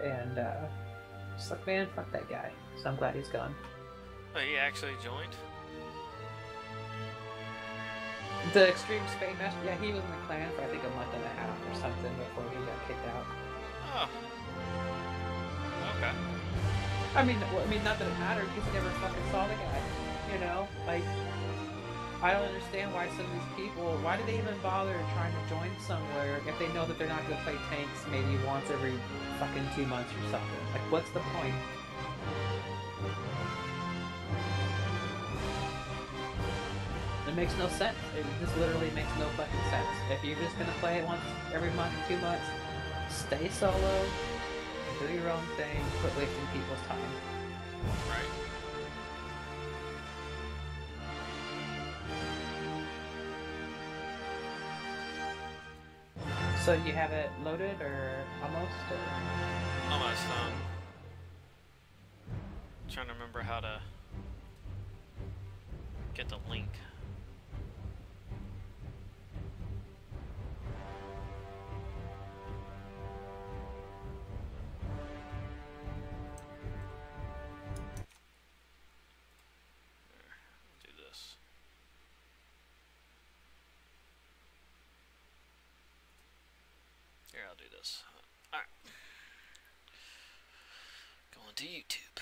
and just like, man, fuck that guy. So I'm glad he's gone. Oh, he actually joined? The Extreme Spain Master, yeah, he was in the clan for I think a month and a half or something before he got kicked out. Oh. Okay. I mean, not that it mattered because he never fucking saw the guy. You know, like, I don't understand why some of these people, why do they even bother trying to join somewhere if they know that they're not going to play tanks maybe once every fucking 2 months or something? Like, what's the point? It makes no sense. It just literally makes no fucking sense. If you're just gonna play it once every month, 2 months, stay solo, do your own thing, quit wasting people's time. Right. So you have it loaded or almost? Or? Almost. Trying to remember how to get the link. Here, I'll do this. Alright. Going to YouTube.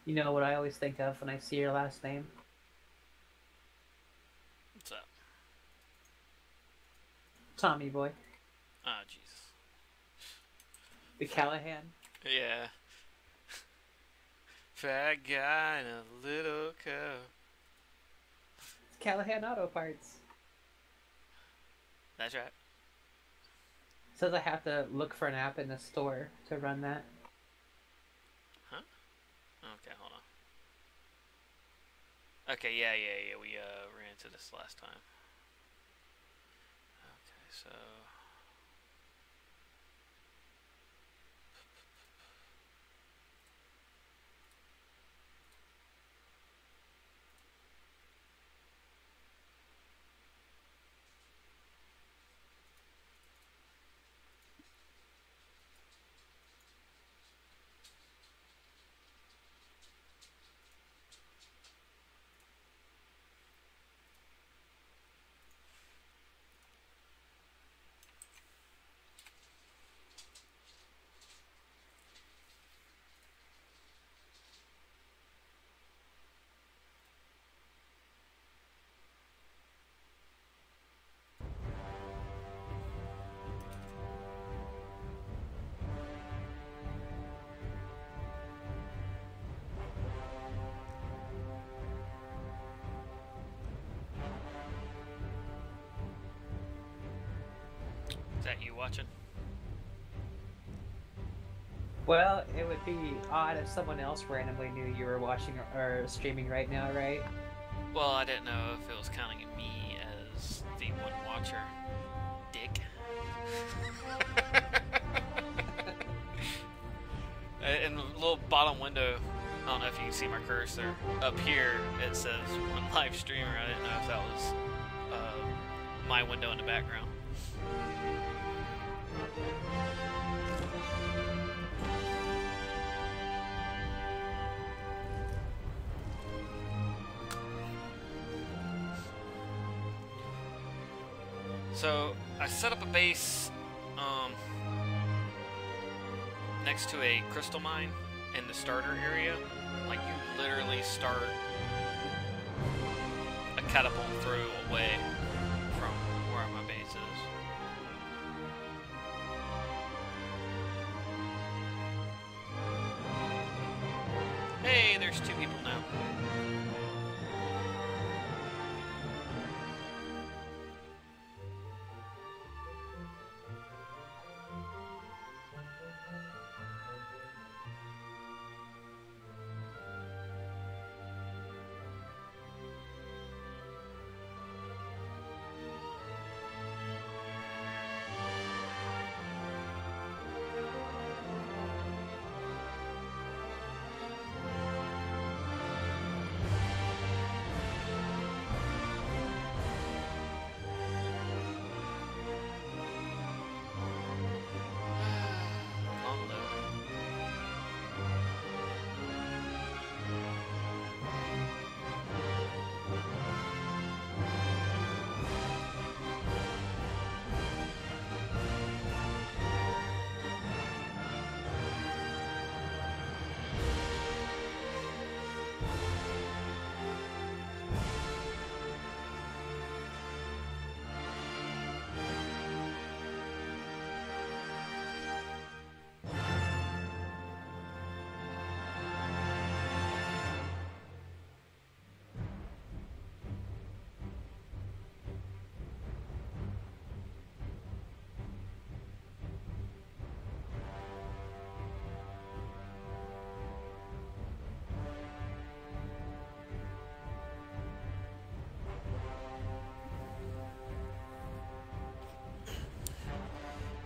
You know what I always think of when I see your last name? What's up? Tommy Boy. Ah, Jesus. The Callahan. Yeah. Fat guy in a little coat. Callahan Auto Parts. That's right. Says I have to look for an app in the store to run that. Huh? Okay, hold on. Okay, yeah. We ran into this last time. Okay, so is that you watching? Well, it would be odd if someone else randomly knew you were watching or streaming right now, right? Well, I didn't know if it was counting me as the one watcher. Dick. In the little bottom window, I don't know if you can see my cursor. Up here, it says one live streamer. I didn't know if that was my window in the background. So I set up a base next to a crystal mine in the starter area. Like, you literally start a catapult throw away from where my base is. Hey, there's 2 people now.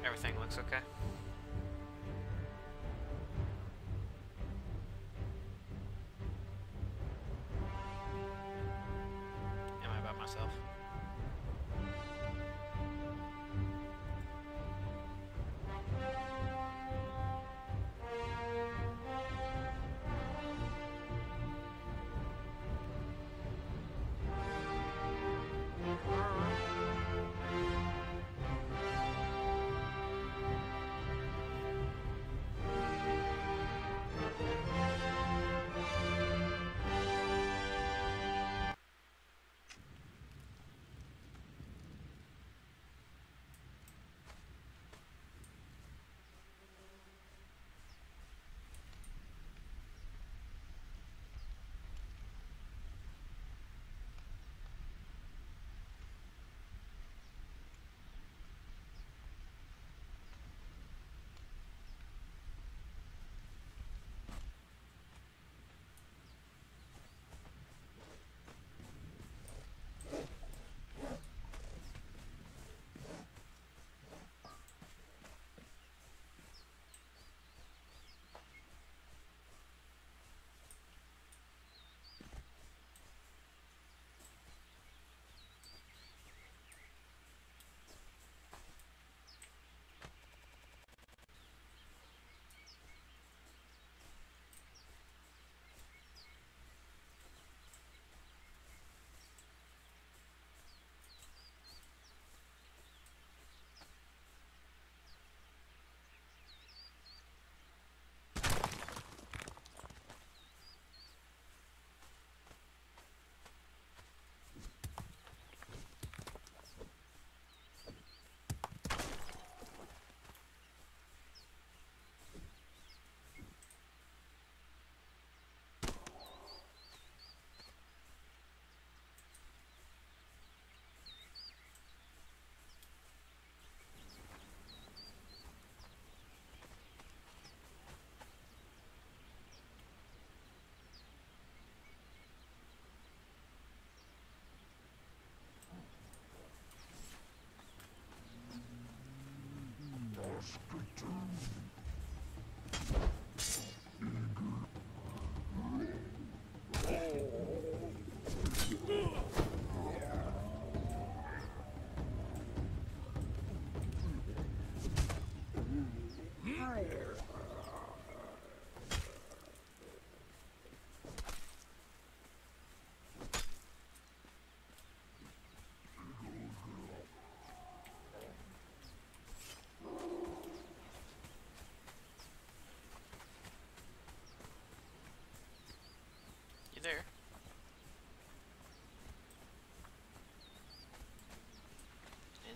Everything looks okay. Am I by myself?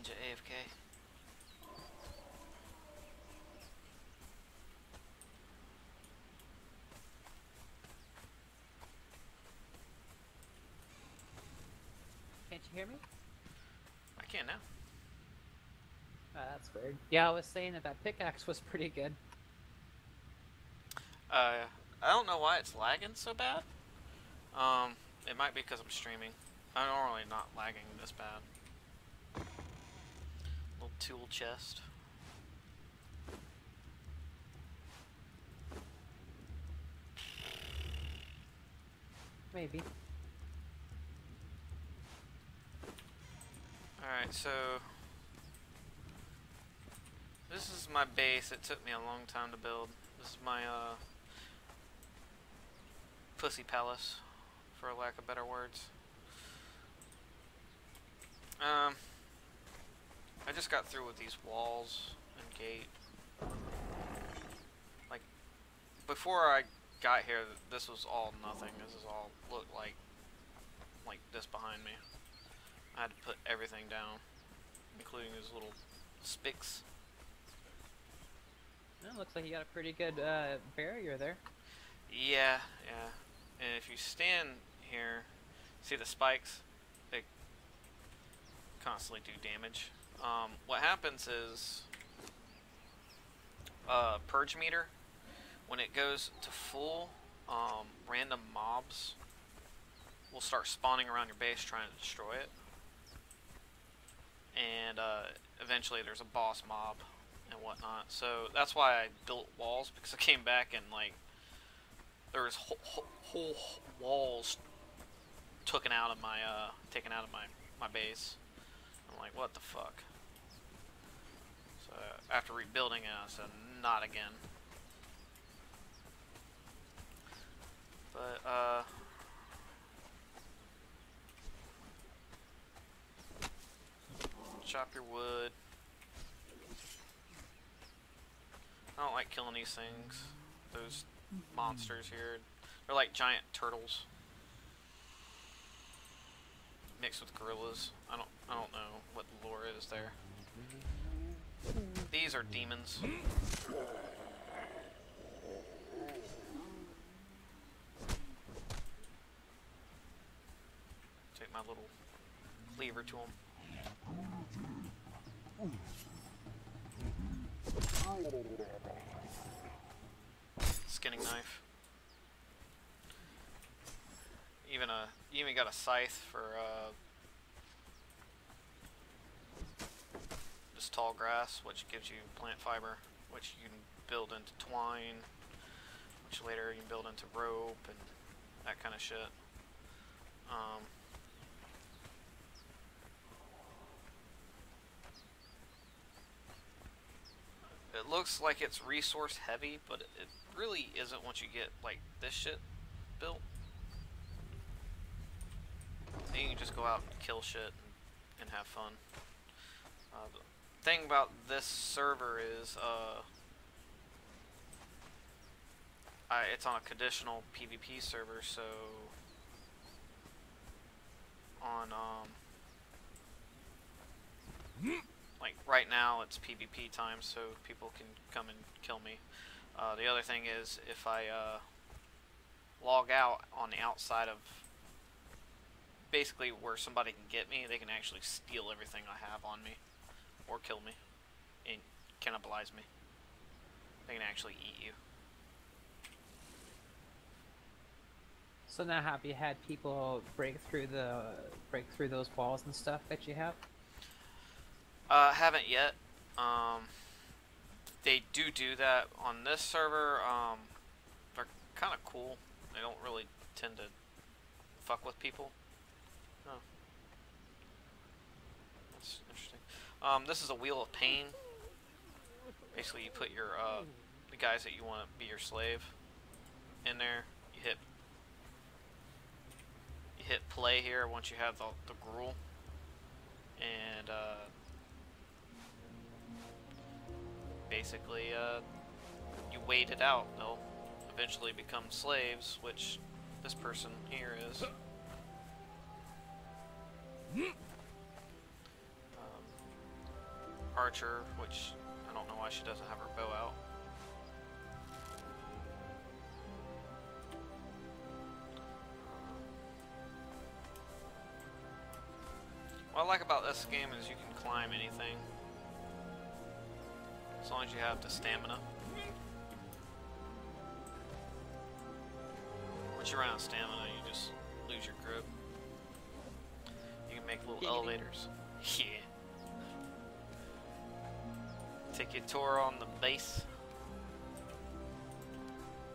Ninja AFK. Can't you hear me? I can now. That's weird. Yeah, I was saying that that pickaxe was pretty good. I don't know why it's lagging so bad. It might be because I'm streaming. I'm normally not lagging this bad. Little tool chest. Maybe. Alright, so this is my base. It took me a long time to build. This is my pussy palace, for lack of better words. I just got through with these walls and gate. Like, before I got here, this was all nothing. This is all looked like this behind me. I had to put everything down, including these little spicks. Well, looks like you got a pretty good barrier there. Yeah, yeah. And if you stand here, see the spikes? They constantly do damage. What happens is, purge meter, when it goes to full, random mobs will start spawning around your base trying to destroy it. And eventually there's a boss mob and whatnot. So that's why I built walls, because I came back and like there was whole walls taken out of my my base. I'm like, what the fuck? So after rebuilding it, I said, not again. But chop your wood. I don't like killing these things. Those monsters here. They're like giant turtles mixed with gorillas. I don't know what the lore is there. These are demons. Take my little cleaver to them. Skinning knife. You even got a scythe for this tall grass, which gives you plant fiber, which you can build into twine, which later you can build into rope and that kind of shit. It looks like it's resource heavy, but it really isn't once you get like this shit built. Then you can just go out and kill shit and have fun. The thing about this server is it's on a conditional PvP server, so on like right now it's PvP time, so people can come and kill me. The other thing is, if I log out on the outside of basically where somebody can get me, they can actually steal everything I have on me or kill me and cannibalize me. They can actually eat you. So now, have you had people break through those walls and stuff that you have? Haven't yet. They do that on this server. They're kind of cool. They don't really tend to fuck with people. Oh. That's interesting. This is a wheel of pain. Basically, you put your the guys that you want to be your slave in there. You hit play here once you have the gruel, and basically you wait it out. They'll eventually become slaves, which this person here is. archer, which I don't know why she doesn't have her bow out. What I like about this game is you can climb anything, as long as you have the stamina. Once you run out of stamina, you just lose your grip. You can make little elevators. Yeah. Take your tour on the base.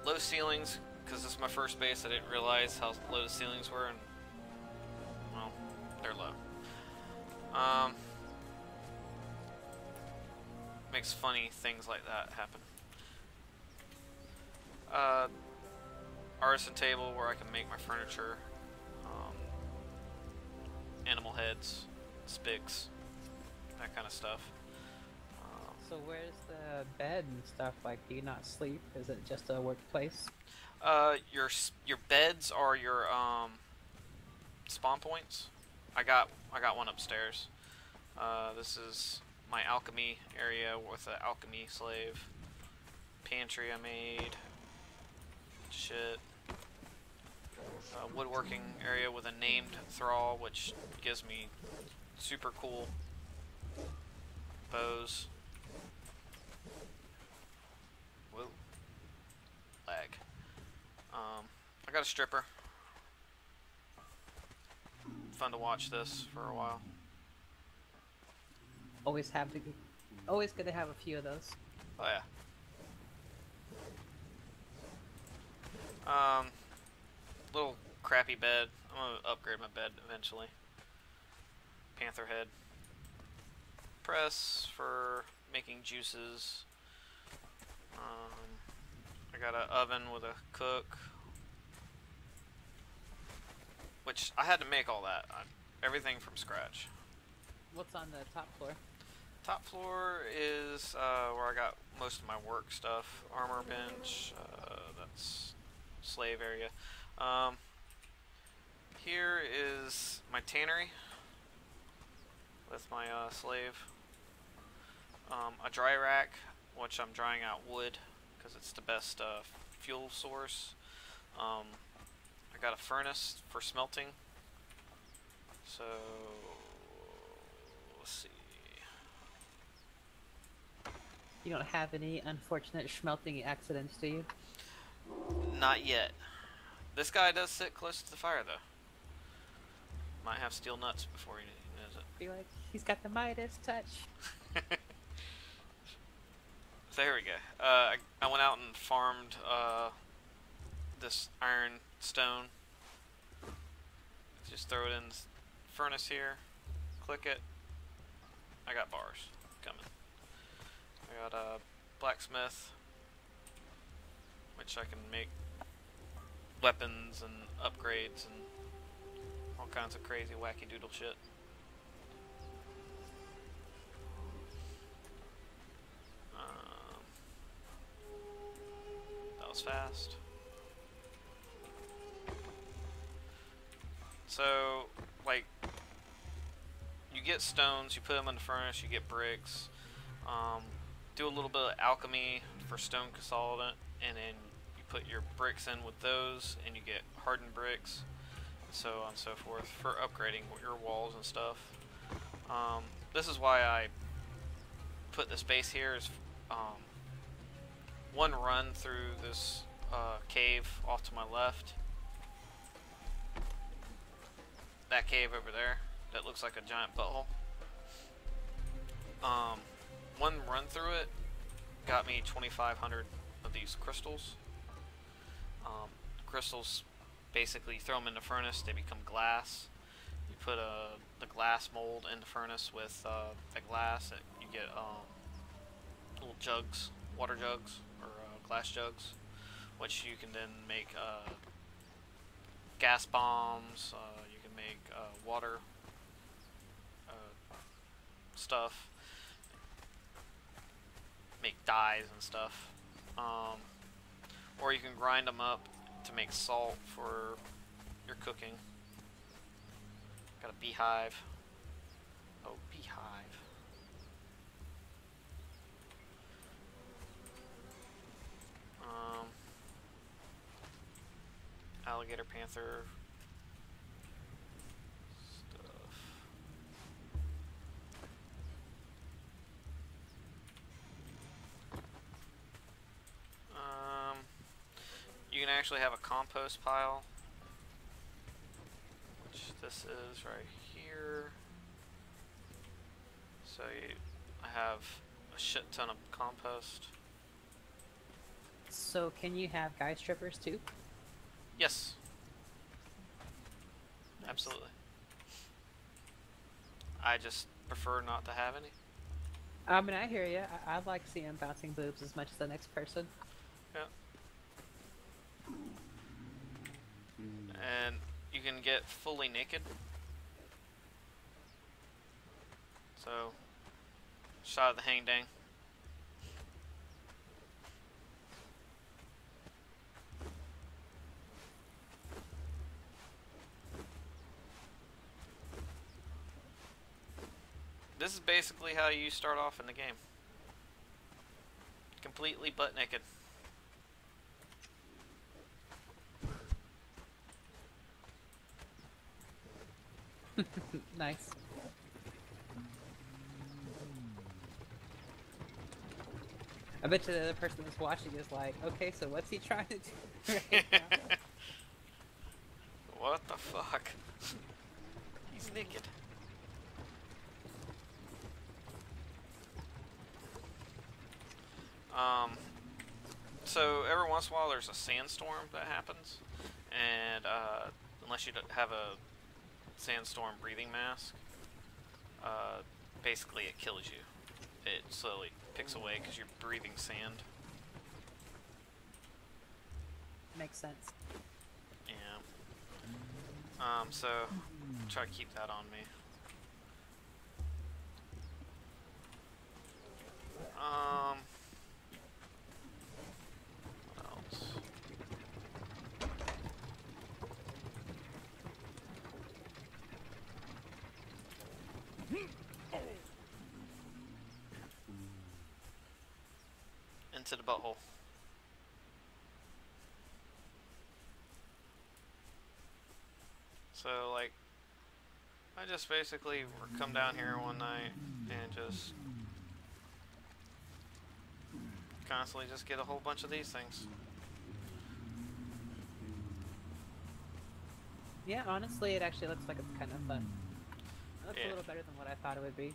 Low ceilings, because this is my first base. I didn't realize how low the ceilings were, and well, they're low. Makes funny things like that happen. Artisan table where I can make my furniture. Animal heads, spics, that kind of stuff. So where's the bed and stuff? Like, do you not sleep? Is it just a workplace? Your beds are your spawn points. I got one upstairs. This is my alchemy area with an alchemy slave. Pantry I made. Shit. Woodworking area with a named thrall, which gives me super cool bows. Whoa. Lag. I got a stripper. Fun to watch this for a while. Always good to have a few of those. Oh yeah. Little crappy bed. I'm gonna upgrade my bed eventually. Panther head. Press for making juices. I got an oven with a cook, which I had to make all that. Everything from scratch. What's on the top floor? Top floor is where I got most of my work stuff. Armor bench. That's slave area. Here is my tannery with my slave. A dry rack, which I'm drying out wood because it's the best fuel source. I got a furnace for smelting. So let's see. You don't have any unfortunate smelting accidents, do you? Not yet. This guy does sit close to the fire though. Might have steel nuts before he knows it. Be like, he's got the Midas touch. So here we go. I went out and farmed this iron stone. Just throw it in the furnace here. Click it. I got bars coming. I got a blacksmith, which I can make weapons and upgrades and all kinds of crazy wacky doodle shit. That was fast. So, like, you get stones, you put them in the furnace, you get bricks. Do a little bit of alchemy for stone consolidant, and then you put your bricks in with those, and you get hardened bricks, and so on and so forth, for upgrading your walls and stuff. This is why I put this base here, is one run through this cave off to my left. That cave over there, that looks like a giant butthole. One run through it got me 2,500 of these crystals. Crystals, basically throw them in the furnace, they become glass. You put the glass mold in the furnace with the glass, you get little jugs, water jugs, or glass jugs, which you can then make gas bombs, you can make water stuff, make dyes and stuff, or you can grind them up to make salt for your cooking. Got a beehive. Oh, beehive. alligator, panther stuff. You can actually have a compost pile, which this is right here. So I have a shit ton of compost. So can you have guy strippers too? Yes. Nice. Absolutely. I just prefer not to have any. I mean, I hear you. I like seeing bouncing boobs as much as the next person. Yeah. And you can get fully naked. So, shot of the hang dang. This is basically how you start off in the game. Completely butt naked. Nice. I bet you the other person that's watching is like, okay, so what's he trying to do right now? What the fuck? He's naked. So every once in a while there's a sandstorm that happens, and unless you have a sandstorm breathing mask, basically it kills you. It slowly picks away because you're breathing sand. Makes sense. Yeah. So try to keep that on me. What else? Into the butthole. So, like, I just basically come down here one night and just constantly just get a whole bunch of these things. Yeah, honestly, it actually looks like it's kind of fun. That's Yeah. a little better than what I thought it would be.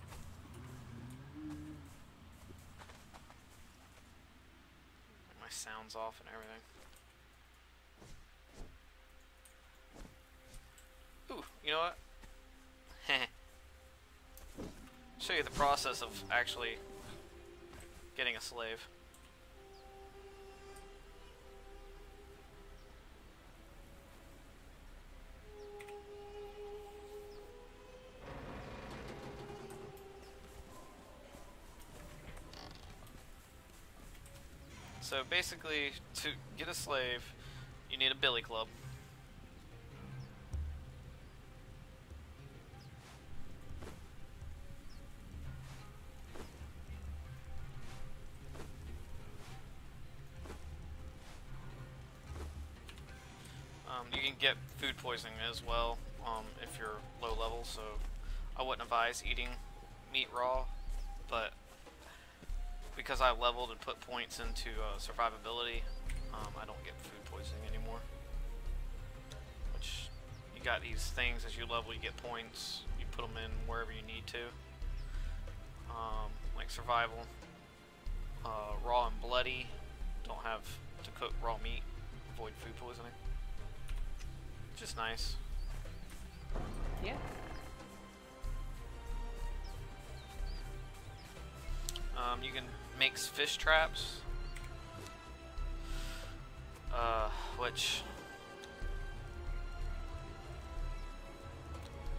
My sound's off and everything. Ooh, you know what? Show you the process of actually getting a slave. So basically, to get a slave, you need a billy club. You can get food poisoning as well if you're low level, so I wouldn't advise eating meat raw, but because I leveled and put points into survivability, I don't get food poisoning anymore. Which, you got these things as you level, you get points, you put them in wherever you need to. Like survival, raw and bloody, don't have to cook raw meat, avoid food poisoning. Just nice. Yeah. You can make fish traps, which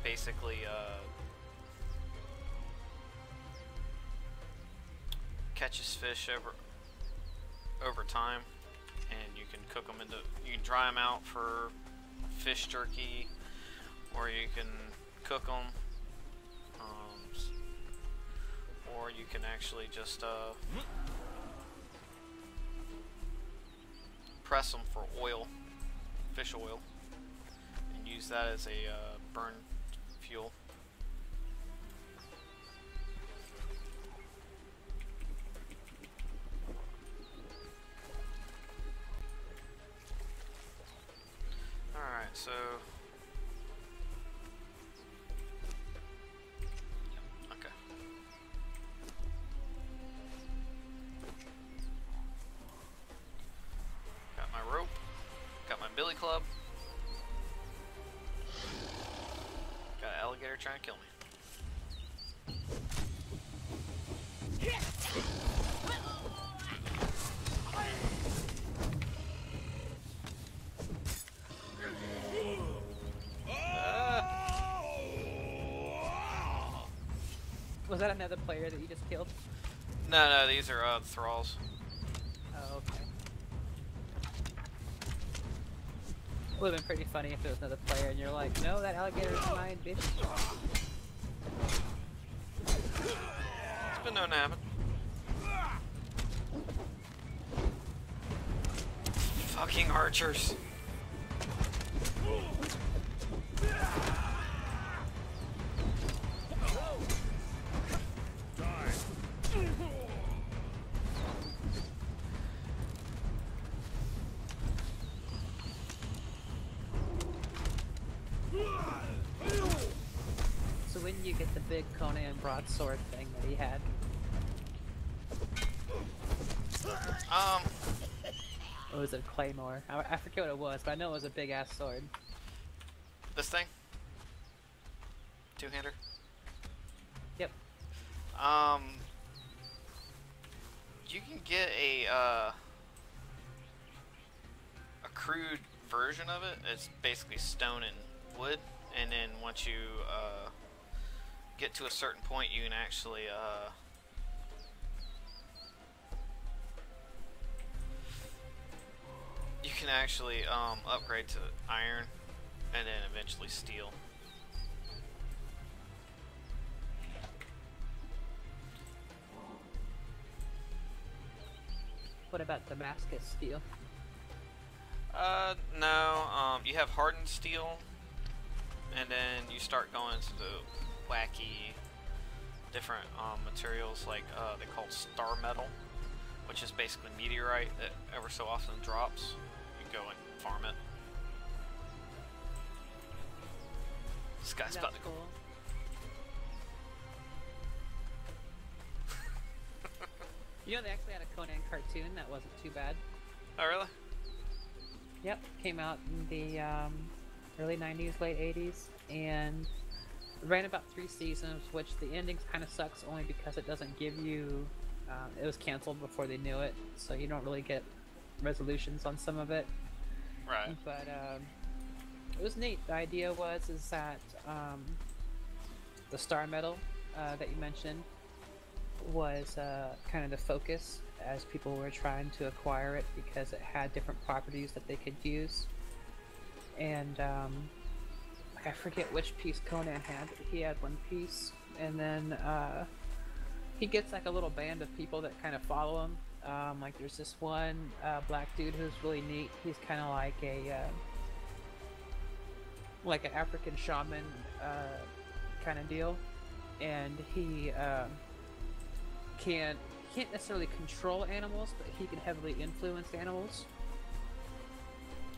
basically catches fish over time, and you can cook them into. You can dry them out for fish jerky, or you can cook them. Or you can actually just press them for oil, fish oil. use that as a burn fuel. Alright, so... Okay. Got my rope. Got my billy club. Got an alligator trying to kill me. Was that another player that you just killed? No, these are thralls. Oh, okay. Would have been pretty funny if it was another player and you're like, no, that alligator is mine, bitch. It's been known to happen. Fucking archers. So when you get the big Conan broadsword thing that he had? Or was it a claymore? I forget what it was, but I know it was a big ass sword. This thing? Two-hander? Yep. You can get a crude version of it. It's basically stone and wood, and then once you get to a certain point, you can actually upgrade to iron, and then eventually steel. What about Damascus steel? No, you have hardened steel, and then you start going to the wacky different materials like they call star metal, which is basically meteorite that ever so often drops. You go and farm it. This guy's about to go. Cool. You know, they actually had a Conan cartoon that wasn't too bad. Oh, really? Yep, came out in the early 90s, late 80s, and ran about 3 seasons, which the ending kind of sucks only because it doesn't give you... it was canceled before they knew it, so you don't really get resolutions on some of it. Right. But it was neat. The idea was that the star metal that you mentioned was kind of the focus as people were trying to acquire it because it had different properties that they could use. And I forget which piece Conan had, but he had one piece, and then he gets like a little band of people that kind of follow him. Like there's this one black dude who's really neat. He's kind of like an African shaman kind of deal, and he can't necessarily control animals, but he can heavily influence animals.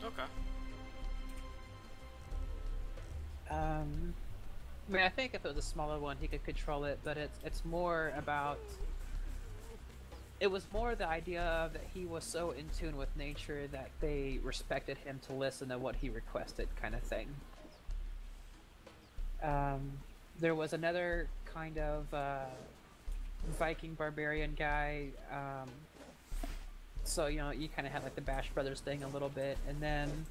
Okay. I mean, I think if it was a smaller one, he could control it, but it's more about... It was more the idea of that he was so in tune with nature that they respected him to listen to what he requested, kind of thing. There was another kind of Viking barbarian guy, so you know, you kind of had like the Bash Brothers thing a little bit, and then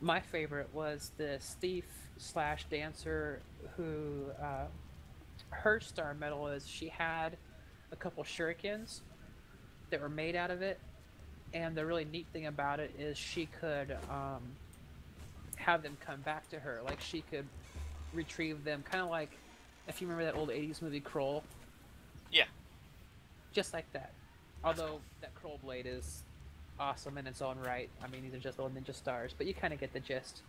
my favorite was this thief slash dancer who her star metal is she had a couple shurikens that were made out of it, and the really neat thing about it is she could have them come back to her, like she could retrieve them, kind of like if you remember that old 80s movie Kroll. Yeah. Just like that. Although that Kroll blade is awesome in its own right. I mean, these are just little ninja stars, but you kind of get the gist.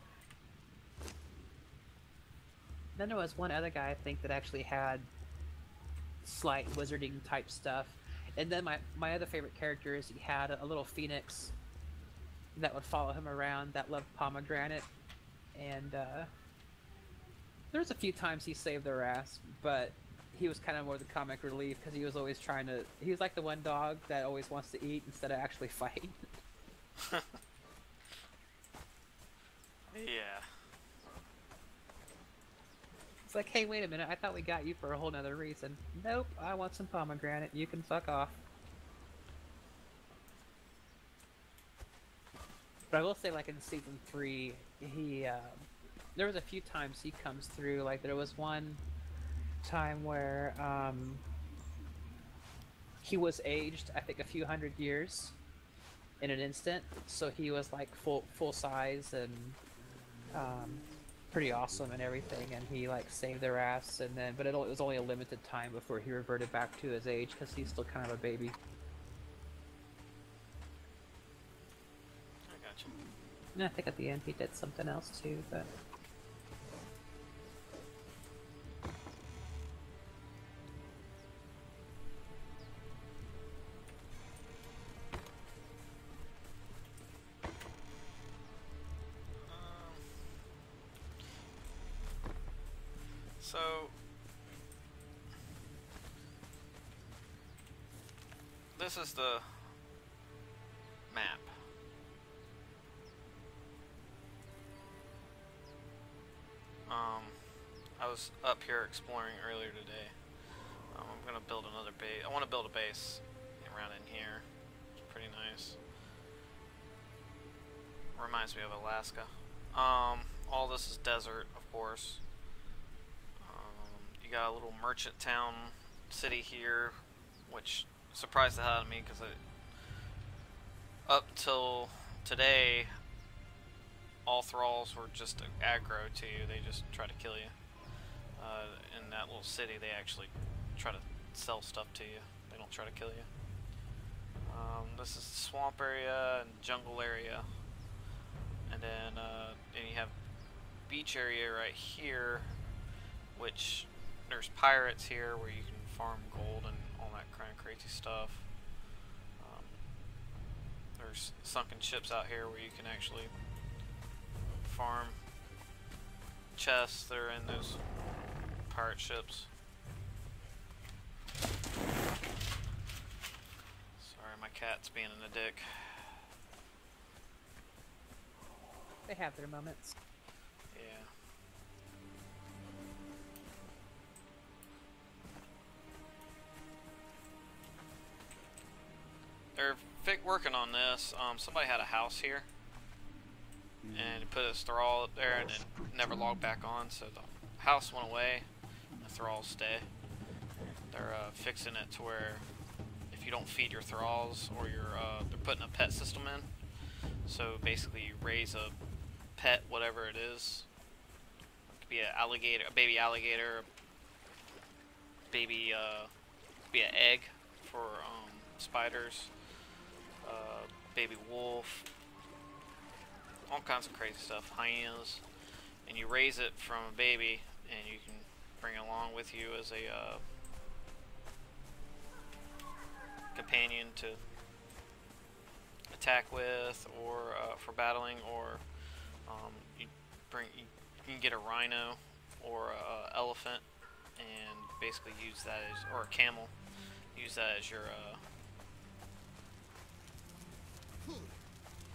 Then there was one other guy I think that actually had slight wizarding type stuff. And then my other favorite character is he had a little phoenix that would follow him around that loved pomegranate. And there was a few times he saved their ass, but he was kind of more the comic relief because he was always trying to. He was like the one dog that always wants to eat instead of actually fight. Yeah. It's like, hey, wait a minute, I thought we got you for a whole nother reason. Nope, I want some pomegranate. You can fuck off. But I will say, like in season 3, he there was a few times he comes through. Like there was one time where he was aged, I think, a few hundred years in an instant. So he was like full size and pretty awesome and everything. And he like saved their ass. And then, but it was only a limited time before he reverted back to his age because he's still kind of a baby. I got you. And I think at the end he did something else too, but. So this is the map. I was up here exploring earlier today. I'm gonna build another base. I want to build a base around in here. It's pretty nice. Reminds me of Alaska. All this is desert, of course. You got a little merchant town city here, which surprised the hell out of me because up till today, all thralls were just aggro to you. They just try to kill you. In that little city, they actually try to sell stuff to you. They don't try to kill you. This is the swamp area and jungle area, and then you have beach area right here, which there's pirates here where you can farm gold and all that kind of crazy stuff. There's sunken ships out here where you can actually farm chests that are in those pirate ships. Sorry, my cat's being a dick. They have their moments. Yeah. They're working on this. Somebody had a house here and put a thrall up there and it never logged back on, so the house went away and the thralls stay. They're fixing it to where if you don't feed your thralls, or they're putting a pet system in. So basically you raise a pet, whatever it is. It could be an alligator, a baby alligator, baby be an egg for spiders, baby wolf, all kinds of crazy stuff, hyenas, and you raise it from a baby, and you can bring it along with you as a companion to attack with, or for battling, or you can get a rhino or a elephant, and basically use that as, or a camel, use that as your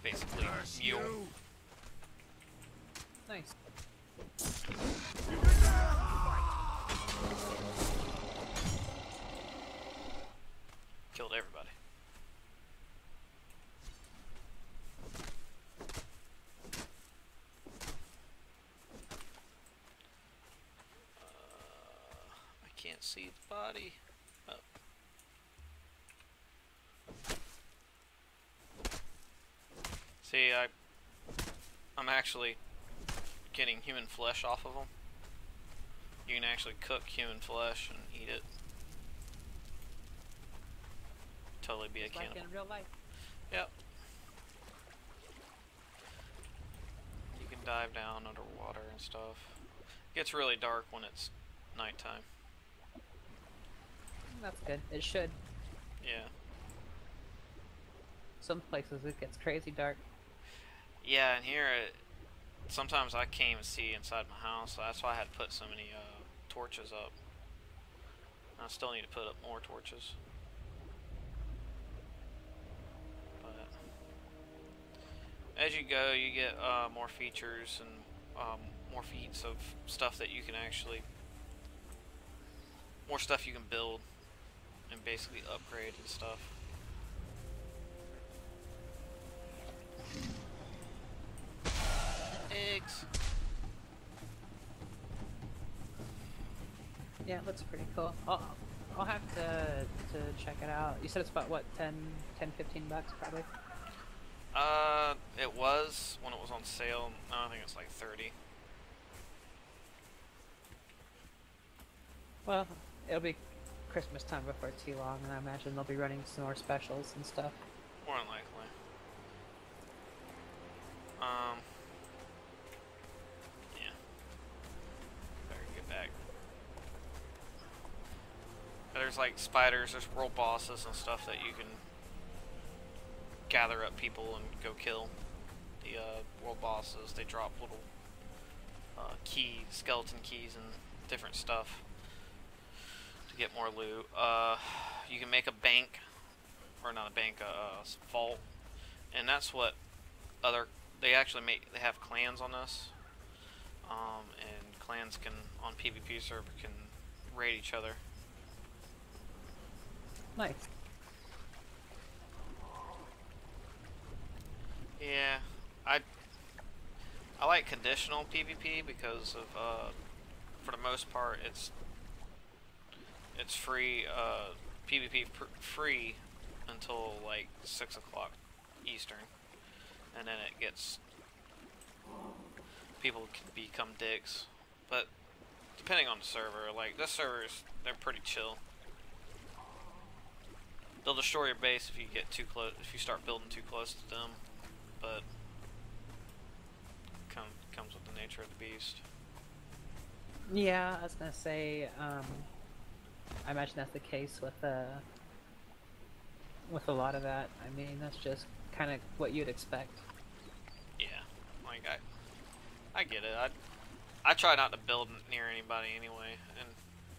basically mule. Nice. Killed everybody. I can't see the body. Oh. See, I'm actually getting human flesh off of them. You can actually cook human flesh and eat it. Totally be a cannibal. Like in real life. Yep. You can dive down underwater and stuff. Gets really dark when it's nighttime. That's good. It should. Yeah. Some places it gets crazy dark. Yeah, and here sometimes I can't even see inside my house, so that's why I had to put so many torches up. I still need to put up more torches. But as you go, you get more features and more feats of stuff that you can actually, more stuff you can build and basically upgrade and stuff. Eggs. Yeah, it looks pretty cool. I'll have to check it out. You said it's about what, 10, 15 bucks probably? It was when it was on sale. Now I think it's like 30. Well, it'll be Christmas time before too long, and I imagine they'll be running some more specials and stuff. More than likely. Yeah. Better get back. There's like spiders, there's world bosses and stuff that you can gather up people and go kill. The world bosses, they drop little keys, skeleton keys and different stuff to get more loot. You can make a bank, or not a bank, a vault, and that's what they actually have clans on this, and clans can, on PvP server, can raid each other. Nice. Yeah, I like conditional PvP because of for the most part it's free PvP free until like 6 o'clock Eastern, and then it gets, people can become dicks, but depending on the server, like this server's, they're pretty chill. They'll destroy your base if you get too close, if you start building too close to them, but comes with the nature of the beast. Yeah, I was gonna say, I imagine that's the case with a lot of that. I mean, that's just kind of what you'd expect. Yeah, like I get it. I try not to build near anybody anyway, and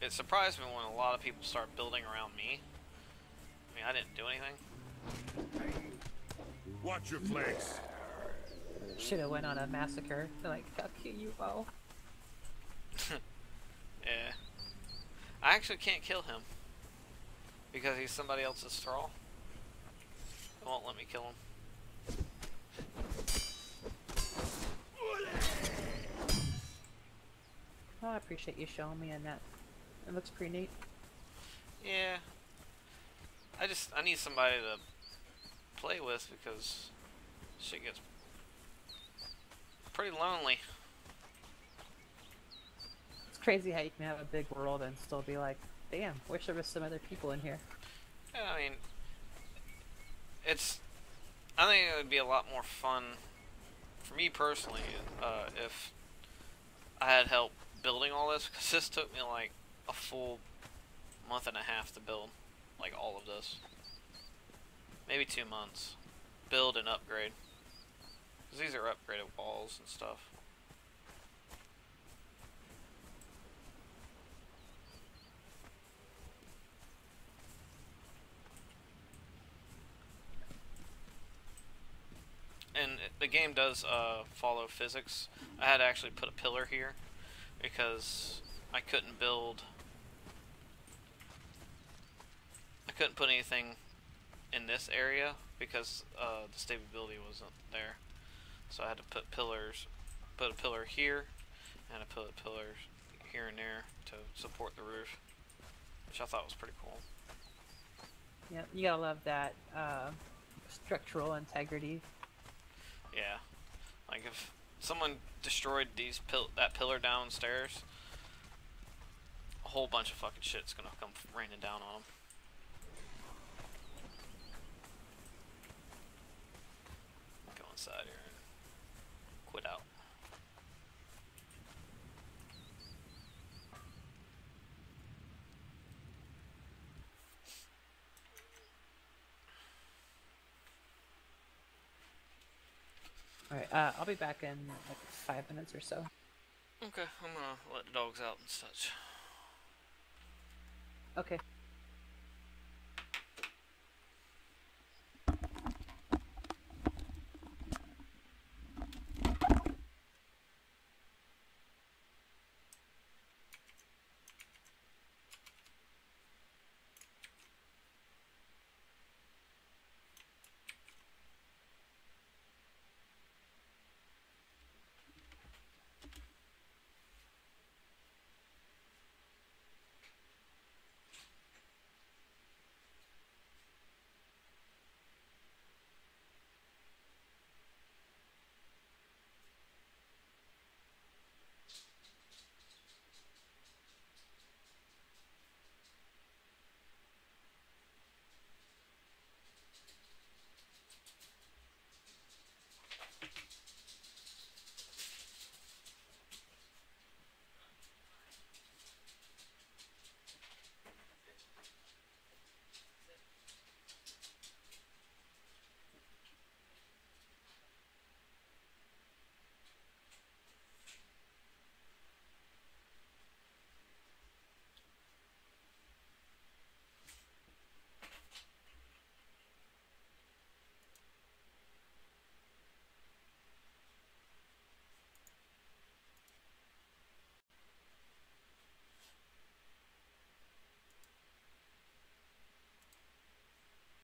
it surprised me when a lot of people start building around me. I mean, I didn't do anything. Watch your flanks. Should have went on a massacre. Like, fuck you, UFO. Yeah. I actually can't kill him because he's somebody else's thrall. It won't let me kill him. Oh, I appreciate you showing me on that. It looks pretty neat. Yeah. I need somebody to play with because shit gets pretty lonely. It's crazy how you can have a big world and still be like, damn, wish there was some other people in here. Yeah, I mean, I think it would be a lot more fun for me personally if I had help building all this, because this took me like a full month and a half to build, like all of this. Maybe 2 months. Build and upgrade. Because these are upgraded walls and stuff. And the game does follow physics. I had to actually put a pillar here because I couldn't put anything in this area because the stability wasn't there. So I had to put a pillar here, and I put pillars here and there to support the roof, which I thought was pretty cool. Yeah, you gotta love that structural integrity. Yeah, like if someone destroyed that pillar downstairs, a whole bunch of fucking shit's gonna come raining down on them. Go inside here and quit out. Alright, I'll be back in like 5 minutes or so. Okay, I'm gonna let the dogs out and such. Okay.